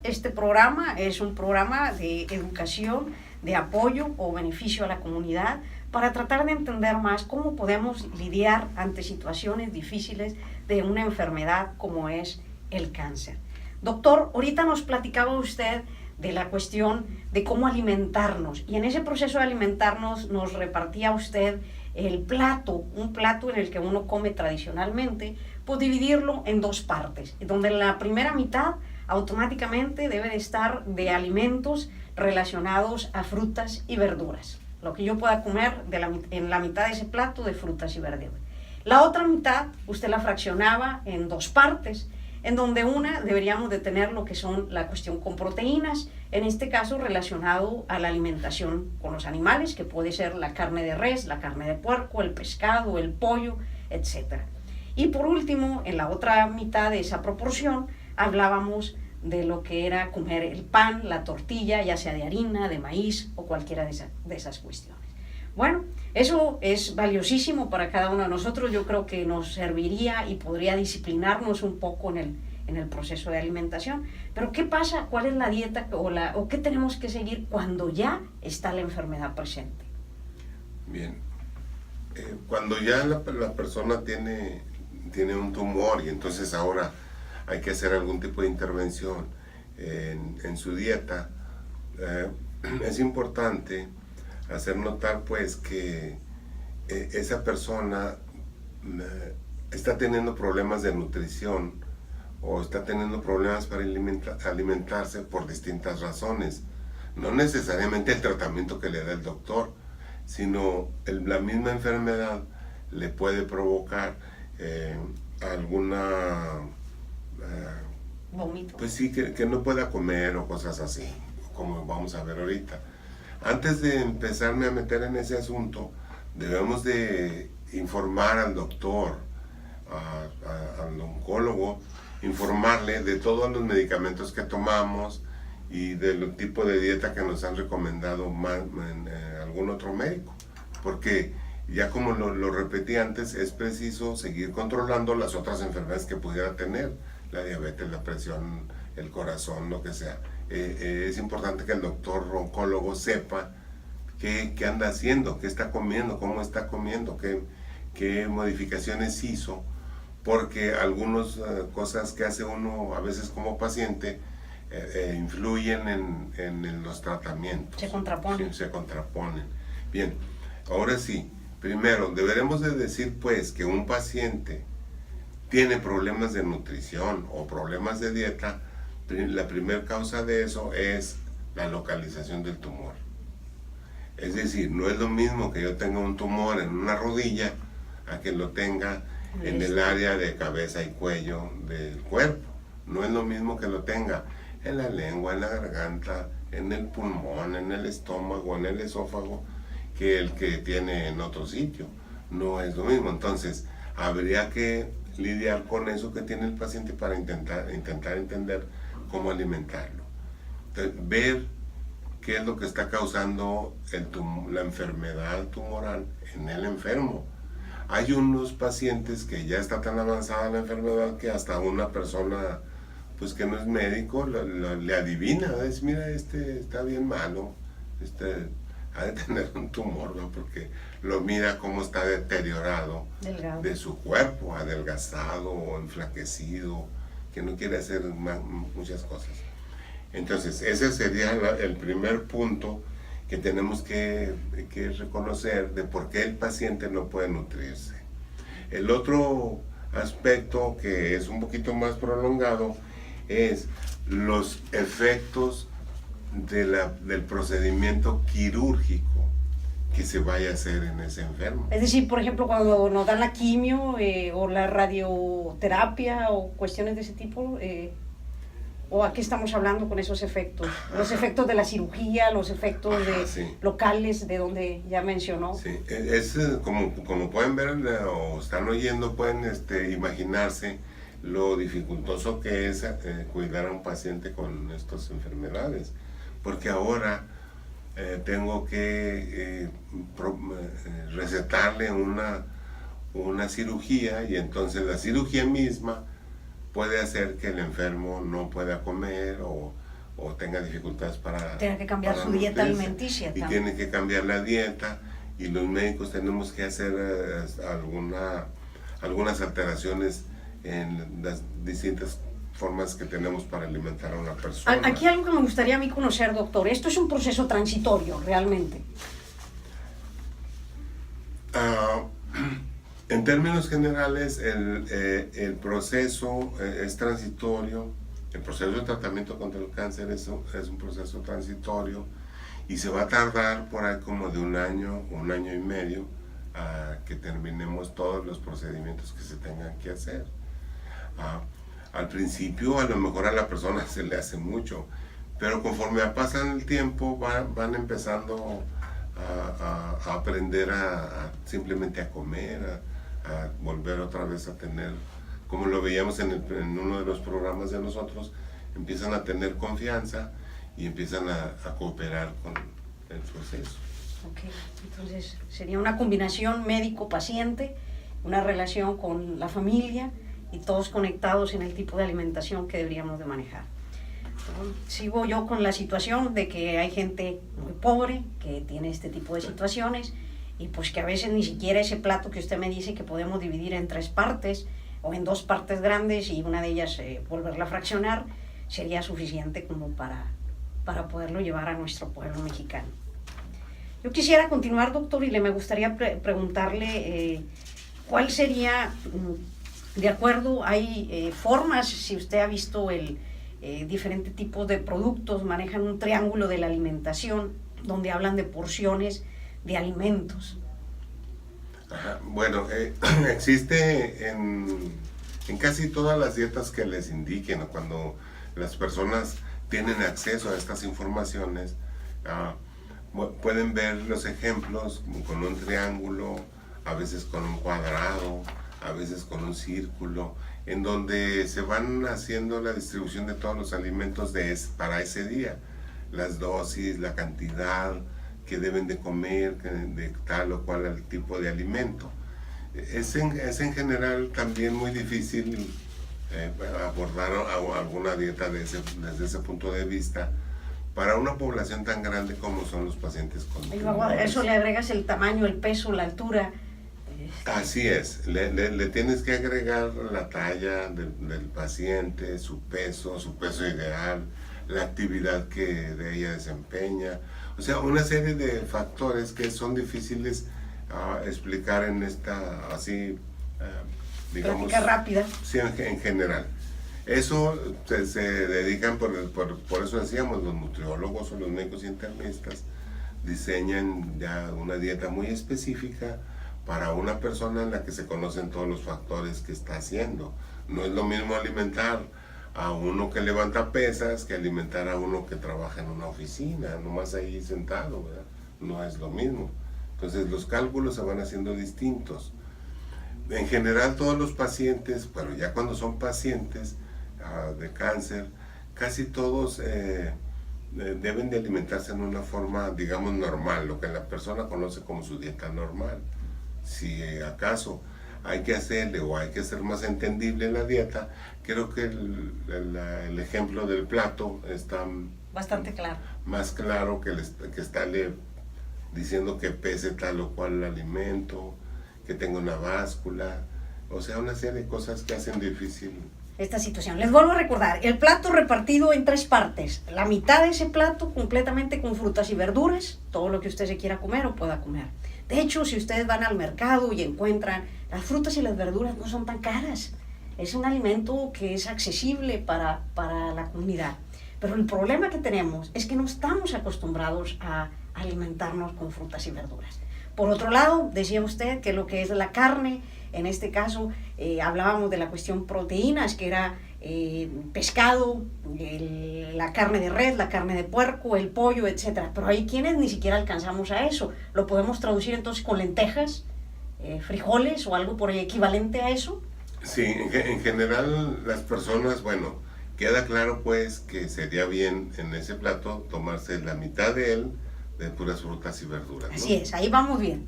este programa es un programa de educación, de apoyo o beneficio a la comunidad para tratar de entender más cómo podemos lidiar ante situaciones difíciles de una enfermedad como es el cáncer. Doctor, ahorita nos platicaba usted de la cuestión de cómo alimentarnos, y en ese proceso de alimentarnos nos repartía usted el plato, un plato en el que uno come tradicionalmente, pues dividirlo en dos partes, donde la primera mitad automáticamente debe de estar de alimentos relacionados a frutas y verduras, lo que yo pueda comer en la mitad de ese plato de frutas y verduras. La otra mitad usted la fraccionaba en dos partes, en donde una deberíamos de tener lo que son la cuestión con proteínas, en este caso relacionado a la alimentación con los animales, que puede ser la carne de res, la carne de puerco, el pescado, el pollo, etc. Y por último, en la otra mitad de esa proporción, hablábamos de lo que era comer el pan, la tortilla, ya sea de harina, de maíz o cualquiera de esas cuestiones. Bueno, eso es valiosísimo para cada uno de nosotros. Yo creo que nos serviría y podría disciplinarnos un poco en el proceso de alimentación. Pero ¿qué pasa? ¿Cuál es la dieta o qué tenemos que seguir cuando ya está la enfermedad presente? Bien, cuando ya la persona tiene un tumor y entonces ahora hay que hacer algún tipo de intervención en su dieta, es importante hacer notar pues que esa persona está teniendo problemas de nutrición o está teniendo problemas para alimentarse por distintas razones. No necesariamente el tratamiento que le da el doctor, sino la misma enfermedad le puede provocar alguna... Vómito. Pues sí, que no pueda comer o cosas así, como vamos a ver ahorita. Antes de empezarme a meter en ese asunto, debemos de informar al doctor, al oncólogo, informarle de todos los medicamentos que tomamos y del tipo de dieta que nos han recomendado algún otro médico. Porque ya como lo repetí antes, es preciso seguir controlando las otras enfermedades que pudiera tener, la diabetes, la presión, el corazón, lo que sea. Es importante que el doctor oncólogo sepa qué anda haciendo, qué está comiendo, cómo está comiendo, qué modificaciones hizo, porque algunas cosas que hace uno a veces como paciente influyen en los tratamientos. Se contraponen. Sí, se contraponen. Bien, ahora sí, primero deberemos de decir pues que un paciente tiene problemas de nutrición o problemas de dieta. La primera causa de eso es la localización del tumor. Es decir, no es lo mismo que yo tenga un tumor en una rodilla a que lo tenga en el área de cabeza y cuello del cuerpo. No es lo mismo que lo tenga en la lengua, en la garganta, en el pulmón, en el estómago, en el esófago, que el que tiene en otro sitio. No es lo mismo. Entonces, habría que lidiar con eso que tiene el paciente para intentar entender cómo alimentarlo. Entonces, ver qué es lo que está causando la enfermedad tumoral en el enfermo. Hay unos pacientes que ya está tan avanzada la enfermedad que hasta una persona pues que no es médico le adivina, dice, mira, este está bien malo, ha de tener un tumor, ¿no? Porque lo mira cómo está deteriorado. Delgado. De su cuerpo, adelgazado o enflaquecido, que no quiere hacer muchas cosas. Entonces, ese sería el primer punto que tenemos que reconocer de por qué el paciente no puede nutrirse. El otro aspecto que es un poquito más prolongado es los efectos del procedimiento quirúrgico que se vaya a hacer en ese enfermo. Es decir, por ejemplo, cuando nos dan la quimio o la radioterapia o cuestiones de ese tipo, ¿o a qué estamos hablando con esos efectos? Los efectos de la cirugía, los efectos sí. locales de donde ya mencionó. Sí, es como pueden ver o están oyendo, pueden imaginarse lo dificultoso que es cuidar a un paciente con estas enfermedades. Porque ahora tengo que recetarle una cirugía y entonces la cirugía misma puede hacer que el enfermo no pueda comer o o tenga dificultades para... Tiene que cambiar su dieta alimenticia. Y tiene que cambiar la dieta, y los médicos tenemos que hacer algunas alteraciones en las distintas formas que tenemos para alimentar a una persona. Aquí algo que me gustaría a mí conocer, doctor, esto es un proceso transitorio, realmente. En términos generales, el proceso es transitorio. El proceso de tratamiento contra el cáncer es un proceso transitorio y se va a tardar por ahí como de un año y medio a que terminemos todos los procedimientos que se tengan que hacer. Al principio a lo mejor a la persona se le hace mucho, pero conforme pasa el tiempo van empezando a aprender simplemente a comer, a volver otra vez a tener, como lo veíamos en uno de los programas de nosotros, empiezan a tener confianza y empiezan a cooperar con el proceso. Ok, entonces sería una combinación médico-paciente, una relación con la familia y todos conectados en el tipo de alimentación que deberíamos de manejar. Sigo yo con la situación de que hay gente muy pobre que tiene este tipo de situaciones y pues que a veces ni siquiera ese plato que usted me dice que podemos dividir en 3 partes o en 2 partes grandes y una de ellas volverla a fraccionar sería suficiente como para poderlo llevar a nuestro pueblo mexicano. Yo quisiera continuar, doctor, y me gustaría preguntarle cuál sería, de acuerdo, hay formas, si usted ha visto diferentes tipos de productos, manejan un triángulo de la alimentación, donde hablan de porciones de alimentos. Ajá. Bueno, existe en casi todas las dietas que les indiquen, cuando las personas tienen acceso a estas informaciones, pueden ver los ejemplos con un triángulo, a veces con un cuadrado, a veces con un círculo, en donde se van haciendo la distribución de todos los alimentos para ese día, las dosis, la cantidad que deben de comer, de tal o cual tipo de alimento. Es en general también muy difícil abordar alguna dieta desde ese punto de vista para una población tan grande como son los pacientes con tumores. Y luego a eso le agregas el tamaño, el peso, la altura. Así es, le tienes que agregar la talla del paciente, su peso ideal, la actividad que de ella desempeña, o sea, una serie de factores que son difíciles explicar en esta, así, digamos, práctica rápida. Sí, en general. Eso se dedican, por eso decíamos, los nutriólogos o los médicos internistas diseñan ya una dieta muy específica para una persona en la que se conocen todos los factores que está haciendo. No es lo mismo alimentar a uno que levanta pesas que alimentar a uno que trabaja en una oficina, nomás ahí sentado, ¿verdad? No es lo mismo. Entonces los cálculos se van haciendo distintos. En general todos los pacientes, bueno, ya cuando son pacientes de cáncer, casi todos deben de alimentarse en una forma, digamos, normal, lo que la persona conoce como su dieta normal. Si acaso hay que hacerle o hay que hacer más entendible la dieta, creo que el ejemplo del plato está bastante claro. Más claro que estarle diciendo que pese tal o cual alimento, que tenga una báscula, o sea, una serie de cosas que hacen difícil esta situación. Les vuelvo a recordar, el plato repartido en 3 partes, la mitad de ese plato completamente con frutas y verduras, todo lo que usted se quiera comer o pueda comer. De hecho, si ustedes van al mercado y encuentran, las frutas y las verduras no son tan caras, es un alimento que es accesible para la comunidad. Pero el problema que tenemos es que no estamos acostumbrados a alimentarnos con frutas y verduras. Por otro lado, decía usted que lo que es la carne, en este caso hablábamos de la cuestión proteínas, que era pescado, la carne de res, la carne de puerco, el pollo, etc. Pero hay quienes ni siquiera alcanzamos a eso. ¿Lo podemos traducir entonces con lentejas, frijoles o algo por ahí equivalente a eso? Sí, en general las personas, bueno, queda claro pues que sería bien en ese plato tomarse la mitad de él de puras frutas y verduras, ¿no? Así es, ahí vamos bien.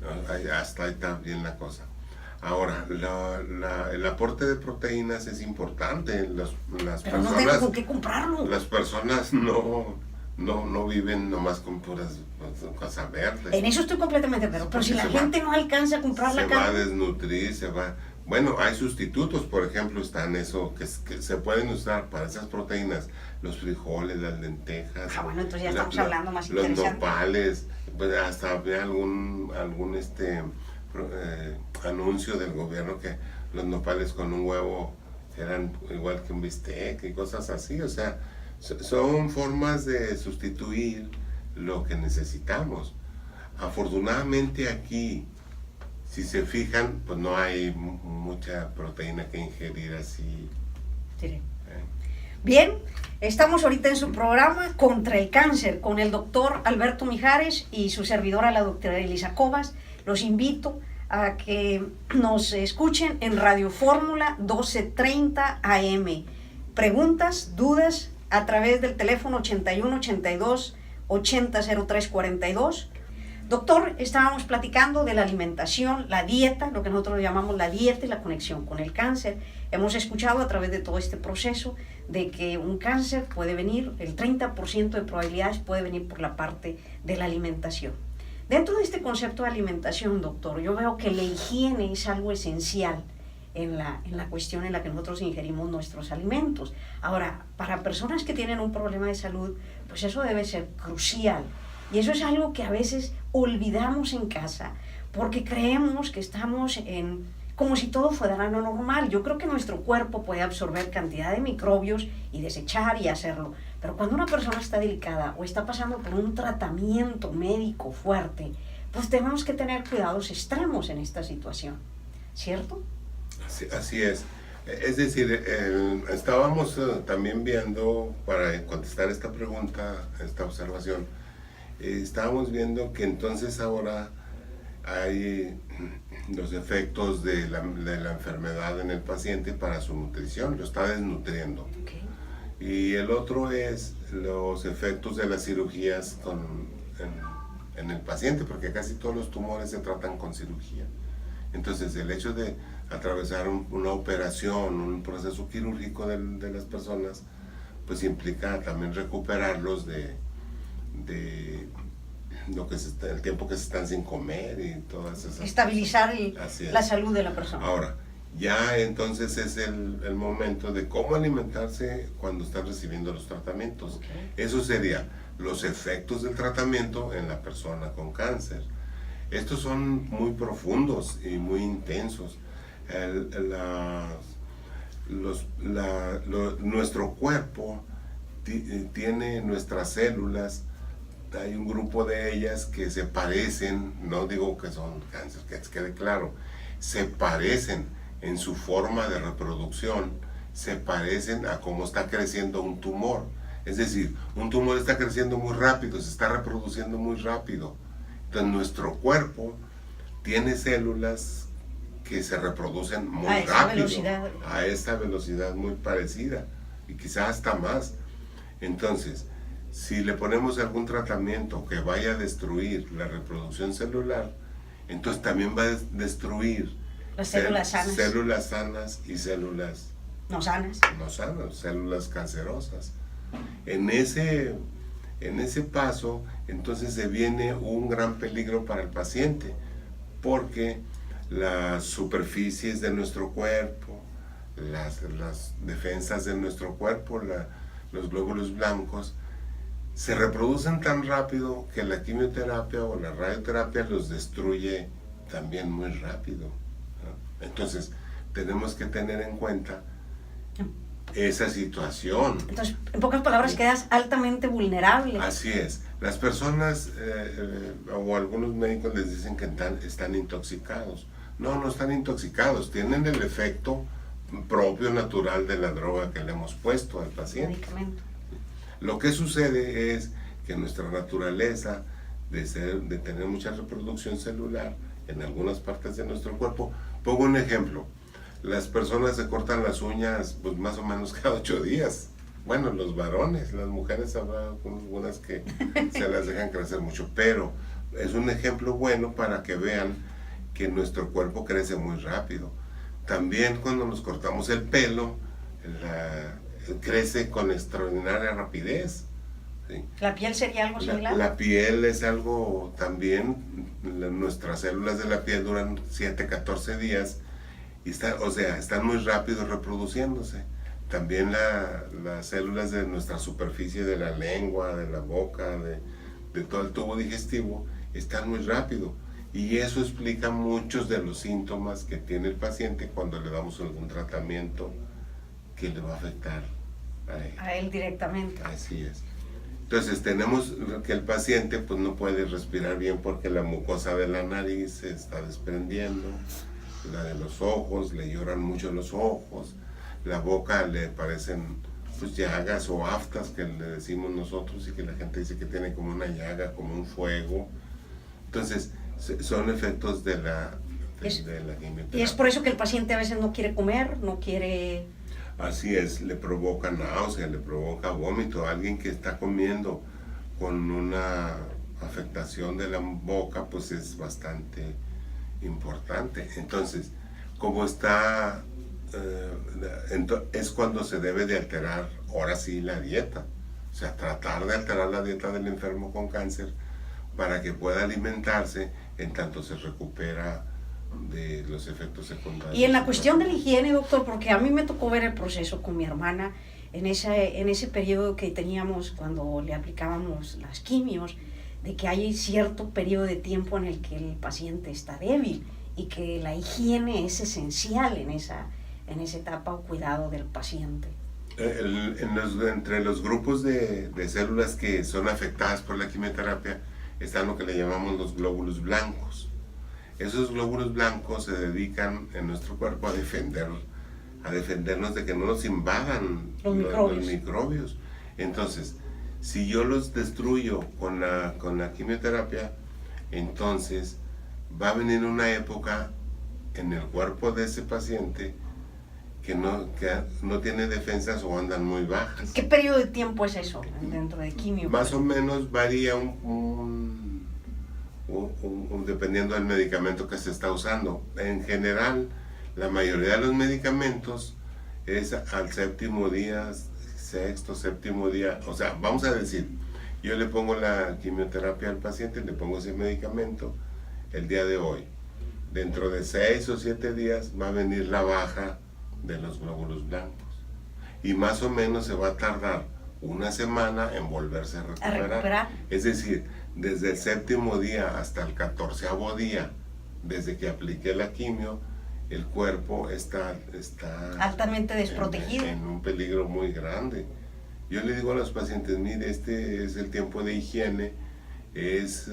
Hasta ahí está bien la cosa. Ahora, el aporte de proteínas es importante. Las Pero personas, no tengo con qué comprarlo. las personas no viven nomás con puras cosas verdes. En eso estoy completamente de acuerdo. Pero si la gente no alcanza a comprar la se va a carne. desnutrir, Bueno, hay sustitutos, por ejemplo, están eso, que se pueden usar para esas proteínas, los frijoles, las lentejas. Bueno, entonces ya estamos hablando más los interesante. nopales, pues hasta había algún anuncio del gobierno que los nopales con un huevo eran igual que un bistec y cosas así. O sea, son formas de sustituir lo que necesitamos. Afortunadamente aquí, si se fijan, pues no hay mucha proteína que ingerir así. Sí. Bien, estamos ahorita en su programa Contra el Cáncer con el doctor Alberto Mijares y su servidora, la doctora Elisa Cobas. Los invito a que nos escuchen en Radio Fórmula 1230 AM. Preguntas, dudas a través del teléfono 81 82 80 03 42. Doctor, estábamos platicando de la alimentación, la dieta, lo que nosotros llamamos la dieta y la conexión con el cáncer. Hemos escuchado a través de todo este proceso de que un cáncer puede venir, el 30% de probabilidades puede venir por la parte de la alimentación. Dentro de este concepto de alimentación, doctor, yo veo que la higiene es algo esencial en la cuestión en la que nosotros ingerimos nuestros alimentos. Ahora, para personas que tienen un problema de salud, pues eso debe ser crucial. Y eso es algo que a veces olvidamos en casa, porque creemos que estamos como si todo fuera lo normal. Yo creo que nuestro cuerpo puede absorber cantidad de microbios y desechar y hacerlo. Pero cuando una persona está delicada o está pasando por un tratamiento médico fuerte, pues tenemos que tener cuidados extremos en esta situación, ¿cierto? Así es. Es decir, estábamos también viendo, para contestar esta pregunta, esta observación, estábamos viendo que entonces ahora hay los efectos de la enfermedad en el paciente para su nutrición, lo está desnutriendo. Okay. Y el otro es los efectos de las cirugías en el paciente, porque casi todos los tumores se tratan con cirugía. Entonces el hecho de atravesar una operación, un proceso quirúrgico de las personas, pues implica también recuperarlos de el tiempo que se están sin comer y todas esas estabilizar la salud de la persona. Ahora, ya entonces es el momento de cómo alimentarse cuando están recibiendo los tratamientos. Okay. Eso sería los efectos del tratamiento en la persona con cáncer. Estos son muy profundos y muy intensos. Nuestro cuerpo tiene nuestras células, hay un grupo de ellas que se parecen, no digo que son cáncer, que quede claro, se parecen en su forma de reproducción, se parecen a cómo está creciendo un tumor. Es decir, un tumor está creciendo muy rápido, se está reproduciendo muy rápido. Entonces nuestro cuerpo tiene células que se reproducen muy rápido, a esa velocidad muy parecida y quizás hasta más. Entonces, si le ponemos algún tratamiento que vaya a destruir la reproducción celular, entonces también va a destruir las células sanas. Células sanas y células no sanas, células cancerosas. En ese paso, entonces se viene un gran peligro para el paciente, porque las superficies de nuestro cuerpo, las defensas de nuestro cuerpo, los glóbulos blancos, se reproducen tan rápido que la quimioterapia o la radioterapia los destruye también muy rápido, ¿no? Entonces, tenemos que tener en cuenta esa situación. Entonces, en pocas palabras, quedas altamente vulnerable. Así es. Las personas o algunos médicos les dicen que están intoxicados. No están intoxicados, tienen el efecto propio, natural de la droga que le hemos puesto al paciente. Medicamento. Lo que sucede es que nuestra naturaleza de tener mucha reproducción celular en algunas partes de nuestro cuerpo, pongo un ejemplo, las personas se cortan las uñas pues más o menos cada 8 días. Bueno, los varones, las mujeres habrá algunas que se las dejan crecer mucho, pero es un ejemplo bueno para que vean que nuestro cuerpo crece muy rápido. También cuando nos cortamos el pelo, crece con extraordinaria rapidez. ¿Sí? ¿La piel sería algo similar? La piel es algo también, nuestras células de la piel duran 7, 14 días, y están muy rápido reproduciéndose. También las células de nuestra superficie de la lengua, de la boca, de todo el tubo digestivo, están muy rápido. Y eso explica muchos de los síntomas que tiene el paciente cuando le damos algún tratamiento que le va a afectar a él. A él directamente. Así es. Entonces tenemos que el paciente pues no puede respirar bien porque la mucosa de la nariz se está desprendiendo, la de los ojos, le lloran mucho los ojos, la boca le parecen pues llagas o aftas que le decimos nosotros, y que la gente dice que tiene como una llaga, como un fuego. Entonces son efectos de la quimioterapia. Y es por eso que el paciente a veces no quiere comer, no quiere... Así es, le provoca náusea, le provoca vómito. Alguien que está comiendo con una afectación de la boca, pues es bastante importante. Entonces, como está, es cuando se debe de alterar, ahora sí, la dieta. O sea, tratar de alterar la dieta del enfermo con cáncer para que pueda alimentarse en tanto se recupera de los efectos secundarios. Y en la cuestión de la higiene, doctor, porque a mí me tocó ver el proceso con mi hermana en ese periodo que teníamos cuando le aplicábamos las quimios, de que hay cierto periodo de tiempo en el que el paciente está débil y que la higiene es esencial en esa etapa o cuidado del paciente. Entre los grupos de células que son afectadas por la quimioterapia están lo que le llamamos los glóbulos blancos. Esos glóbulos blancos se dedican en nuestro cuerpo a defendernos de que no nos invadan los microbios. Entonces, si yo los destruyo con la quimioterapia, entonces va a venir una época en el cuerpo de ese paciente que no tiene defensas o andan muy bajas. ¿Qué periodo de tiempo es eso dentro de quimio? Más o menos varía dependiendo del medicamento que se está usando. En general, la mayoría de los medicamentos es al séptimo día, sexto, séptimo día. O sea, vamos a decir, yo le pongo la quimioterapia al paciente, le pongo ese medicamento el día de hoy. Dentro de 6 o 7 días va a venir la baja de los glóbulos blancos. Y más o menos se va a tardar una semana en volverse a recuperar. Es decir, desde el séptimo día hasta el 14º día, desde que apliqué la quimio, el cuerpo está altamente desprotegido. En un peligro muy grande. Yo le digo a los pacientes, mire, este es el tiempo de higiene, es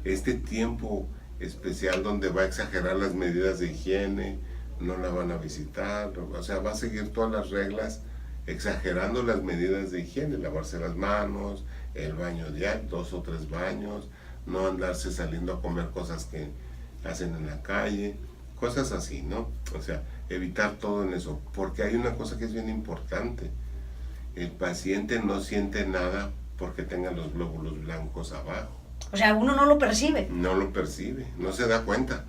este tiempo especial donde va a exagerar las medidas de higiene, no la van a visitar, o sea, va a seguir todas las reglas, exagerando las medidas de higiene, lavarse las manos, el baño diario, 2 o 3 baños, no andarse saliendo a comer cosas que hacen en la calle, cosas así, ¿no? O sea, evitar todo en eso, porque hay una cosa que es bien importante, el paciente no siente nada porque tenga los glóbulos blancos abajo. O sea, uno no lo percibe. No lo percibe, no se da cuenta.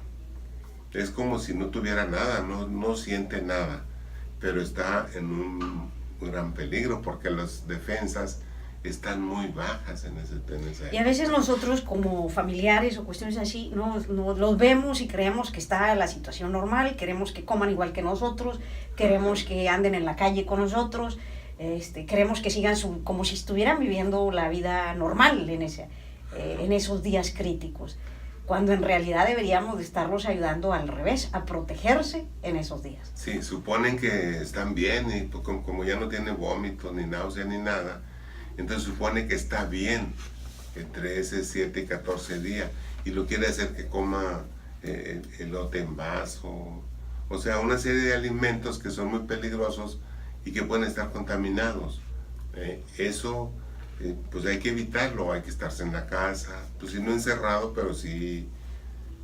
Es como si no tuviera nada, no siente nada, pero está en un gran peligro porque las defensas están muy bajas en esa Y a veces nosotros como familiares o cuestiones así, los vemos y creemos que está la situación normal, queremos que coman igual que nosotros, queremos que anden en la calle con nosotros, queremos que sigan como si estuvieran viviendo la vida normal en esos días críticos, cuando en realidad deberíamos de estarlos ayudando al revés, a protegerse en esos días. Sí, suponen que están bien y como ya no tiene vómito, ni náusea, ni nada, entonces supone que está bien entre ese 7 y 14 días y lo quiere hacer que coma elote en vaso, o sea, una serie de alimentos que son muy peligrosos y que pueden estar contaminados. Eso pues hay que evitarlo, hay que estarse en la casa, pues si no encerrado, pero sí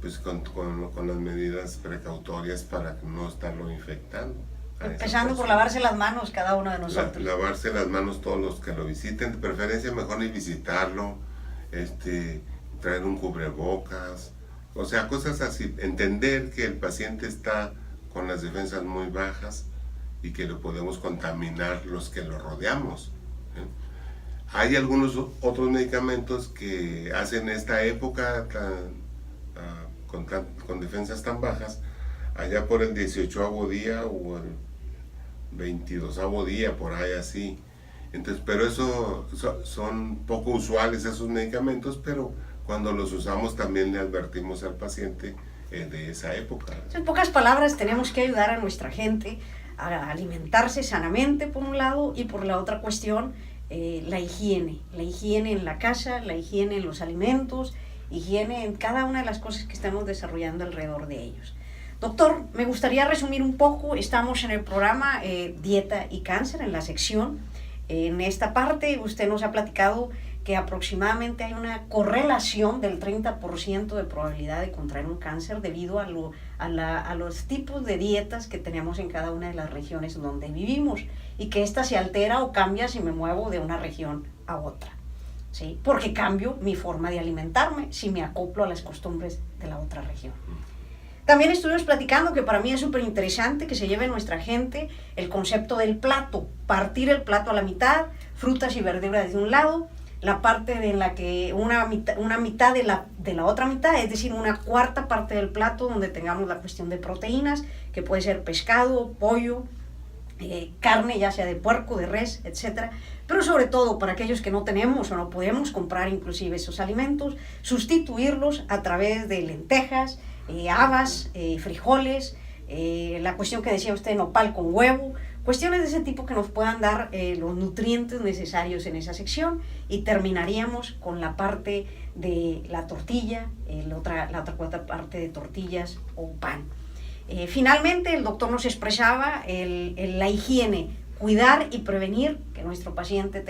pues con las medidas precautorias para no estarlo infectando. Empezando por lavarse las manos cada uno de nosotros. Lavarse las manos todos los que lo visiten, de preferencia mejor ni visitarlo, traer un cubrebocas, O sea, cosas así. Entender que el paciente está con las defensas muy bajas y que lo podemos contaminar los que lo rodeamos. Hay algunos otros medicamentos que hacen esta época con defensas tan bajas, allá por el 18º día o el 22º día, por ahí así. Entonces, pero eso son poco usuales esos medicamentos, pero cuando los usamos también le advertimos al paciente de esa época. En pocas palabras, tenemos que ayudar a nuestra gente a alimentarse sanamente por un lado, y por la otra cuestión, la higiene en la casa, la higiene en los alimentos, higiene en cada una de las cosas que estamos desarrollando alrededor de ellos. Doctor, me gustaría resumir un poco. Estamos en el programa Dieta y Cáncer, en la sección. En esta parte usted nos ha platicado que aproximadamente hay una correlación del 30% de probabilidad de contraer un cáncer debido a los tipos de dietas que tenemos en cada una de las regiones donde vivimos, y que ésta se altera o cambia si me muevo de una región a otra, ¿sí? Porque cambio mi forma de alimentarme si me acoplo a las costumbres de la otra región. También estuvimos platicando que para mí es súper interesante que se lleve nuestra gente el concepto del plato, partir el plato a la mitad, frutas y verduras de un lado, la parte en la que una mitad de la otra mitad, es decir, una cuarta parte del plato donde tengamos la cuestión de proteínas, que puede ser pescado, pollo, carne, ya sea de puerco, de res, etc. Pero sobre todo para aquellos que no tenemos o no podemos comprar inclusive esos alimentos, sustituirlos a través de lentejas, habas, frijoles, la cuestión que decía usted, nopal con huevo, cuestiones de ese tipo que nos puedan dar los nutrientes necesarios en esa sección. Y terminaríamos con la parte de la tortilla, la otra cuarta parte de tortillas o pan. Finalmente, el doctor nos expresaba la higiene, cuidar y prevenir que nuestro paciente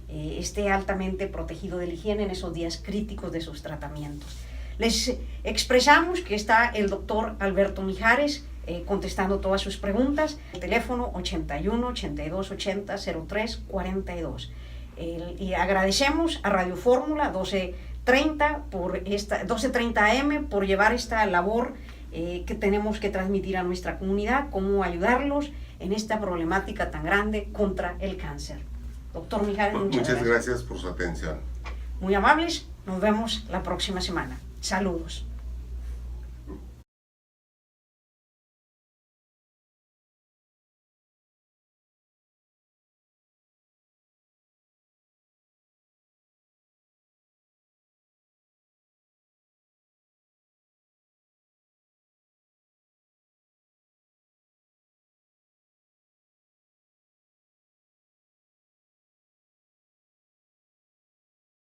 esté altamente protegido de la higiene en esos días críticos de sus tratamientos. Les expresamos que está el doctor Alberto Mijares contestando todas sus preguntas. El teléfono 81 82 80 03 42. Y agradecemos a Radio Fórmula 1230 AM por llevar esta labor que tenemos que transmitir a nuestra comunidad, cómo ayudarlos en esta problemática tan grande contra el cáncer. Doctor Mijares, muchas gracias por su atención. Muy amables, nos vemos la próxima semana. Saludos.